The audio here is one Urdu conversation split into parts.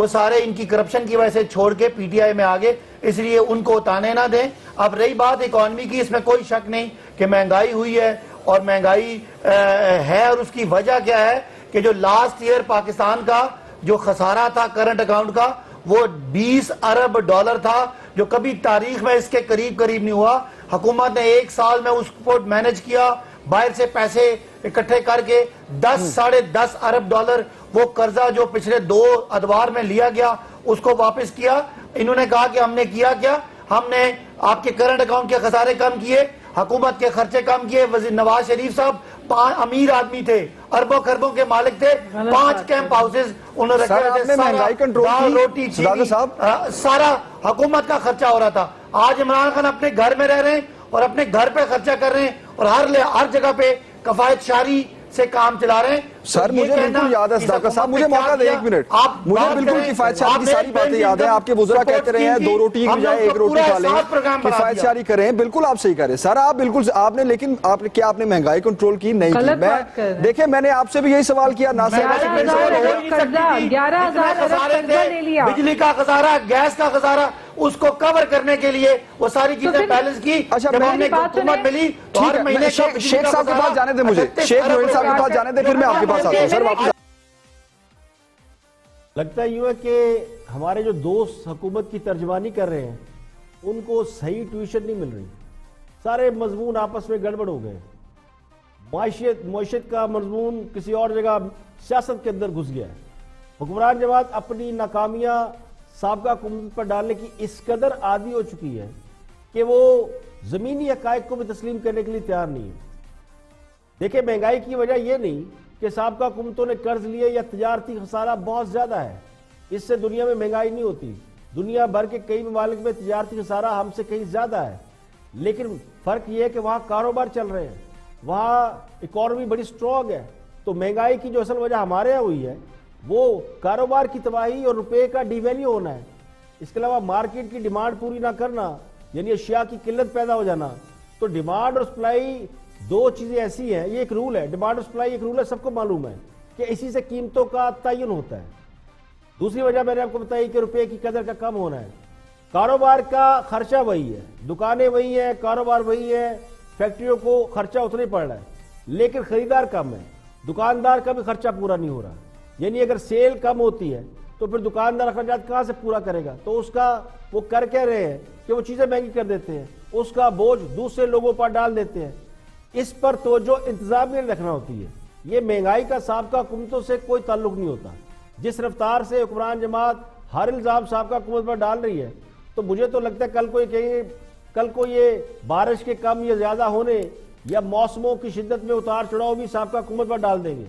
وہ سارے ان کی کرپشن کی وجہ سے چھوڑ کے پی ٹی آئی میں آگے، اس لیے ان کو تانے نہ دیں۔ اب رہی بات اکانومی کی، اس میں کوئی شک نہیں کہ مہنگائی ہوئی ہے، اور مہنگائی ہے، اور اس کی وجہ کیا ہے کہ جو لاسٹ ایئر پاکستان کا جو خسارہ تھا کرنٹ اکاؤنٹ کا وہ 20 ارب ڈالر تھا، جو کبھی تاریخ میں اس کے قریب نہیں ہوا۔ حکومت نے ایک سال میں اس کو مینج کیا، باہر سے پیسے اکٹھے کر کے 10-10.5 ارب ڈالر وہ قرضہ جو پچھلے 2 ادوار میں لیا گیا اس کو واپس کیا۔ انہوں نے کہا کہ ہم نے کیا کیا، ہم نے آپ کے کرنٹ اکاؤنٹ کے خسارے کم کیے، حکومت کے خرچے کم کیے۔ وزیر نواز شریف صاحب امیر آدمی تھے، اربوں خربوں کے مالک تھے، 5 کیمپ ہاؤسز انہوں نے رکھے ہوئے تھے، مہنگائی کنٹرول کی، روٹی چینی سارا حکومت کا خرچہ ہو رہا تھا۔ آج عمران خان اپنے گھر میں رہ رہے ہیں اور اپنے گھر پہ خرچہ کر رہے ہیں، اور ہر جگہ پہ کفایت شاری سے کام چلا رہے ہیں۔ سر مجھے بالکل یاد ہے صداقت صاحب، مجھے موقع دیں 1 منٹ، مجھے بالکل کفایت شاری کی ساری باتیں یاد ہیں۔ آپ کے وزراء کہتے رہے ہیں 2 روٹی کی بجائے 1 روٹی کھا لیں، کفایت شاری کریں، بالکل آپ صحیح کہہ رہے ہیں سر، آپ بالکل آپ نے، لیکن کیا آپ نے مہنگائی کنٹرول کی؟ نہیں کی۔ دیکھیں میں نے آپ سے بھی یہی سوال کیا، نہ بجلی کا خسارہ، گیس کا خسارہ، اس کو کور کرنے کے لیے وہ ساری چیزیں بیلنس کی۔ جب ہم نے حکومت ملی تو ہر مہینے شیخ صاحب کے پاس جانے دیں، مجھے شیخ روہیل صاحب کے پاس جانے دیں، پھر میں آپ کے پاس آتا ہوں سر واپس۔ لگتا یوں ہے کہ ہمارے جو دوست حکومت کی ترجمانی کر رہے ہیں ان کو صحیح ٹیوشن نہیں مل رہی، سارے مضمون آپس میں گڑبڑ ہو گئے، معیشت کا مضمون کسی اور جگہ سیاست کے اندر گھس گیا ہے۔ حکمران جماعت اپنی ناکامیاں سابقہ حکومت پر ڈالنے کی اس قدر عادی ہو چکی ہے کہ وہ زمینی حقائق کو بھی تسلیم کرنے کے لیے تیار نہیں ہے۔ دیکھیں مہنگائی کی وجہ یہ نہیں کہ سابقہ حکومتوں نے قرض لیے یا تجارتی خسارہ بہت زیادہ ہے، اس سے دنیا میں مہنگائی نہیں ہوتی۔ دنیا بھر کے کئی ممالک میں تجارتی خسارہ ہم سے کہیں زیادہ ہے، لیکن فرق یہ ہے کہ وہاں کاروبار چل رہے ہیں، وہاں اکانومی بڑی سٹرونگ ہے۔ تو مہنگائی کی جو اصل وجہ ہمارے یہاں ہوئی ہے وہ کاروبار کی تباہی اور روپے کا ڈی ویلیو ہونا ہے، اس کے علاوہ مارکیٹ کی ڈیمانڈ پوری نہ کرنا، یعنی اشیاء کی قلت پیدا ہو جانا۔ تو ڈیمانڈ اور سپلائی 2 چیزیں ایسی ہیں، یہ ایک رول ہے، ڈیمانڈ اور سپلائی ایک رول ہے، سب کو معلوم ہے کہ اسی سے قیمتوں کا تعین ہوتا ہے۔ دوسری وجہ میں نے آپ کو بتائی کہ روپے کی قدر کا کم ہونا ہے۔ کاروبار کا خرچہ وہی ہے، دکانیں وہی ہیں، کاروبار وہی ہے، فیکٹریوں کو خرچہ اتنا ہی پڑ رہا ہے، لیکن خریدار کم ہے، دکاندار کا بھی خرچہ پورا نہیں ہو رہا۔ یعنی اگر سیل کم ہوتی ہے تو پھر دکاندار اخراجات کہاں سے پورا کرے گا؟ تو اس کا وہ کر کے رہے ہیں کہ وہ چیزیں مہنگی کر دیتے ہیں، اس کا بوجھ دوسرے لوگوں پر ڈال دیتے ہیں۔ اس پر توجہ انتظامیہ نے رکھنا ہوتی ہے۔ یہ مہنگائی کا سابقہ حکومتوں سے کوئی تعلق نہیں ہوتا۔ جس رفتار سے حکمران جماعت ہر الزام سابقہ حکومت پر ڈال رہی ہے، تو مجھے تو لگتا ہے کل کو یہ بارش کے کم یا زیادہ ہونے یا موسموں کی شدت میں اتار چڑھاؤ بھی سابقہ حکومت پر ڈال دیں گے۔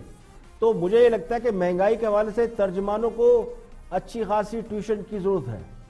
تو مجھے یہ لگتا ہے کہ مہنگائی کے حوالے سے ترجمانوں کو اچھی خاصی ٹیوشن کی ضرورت ہے۔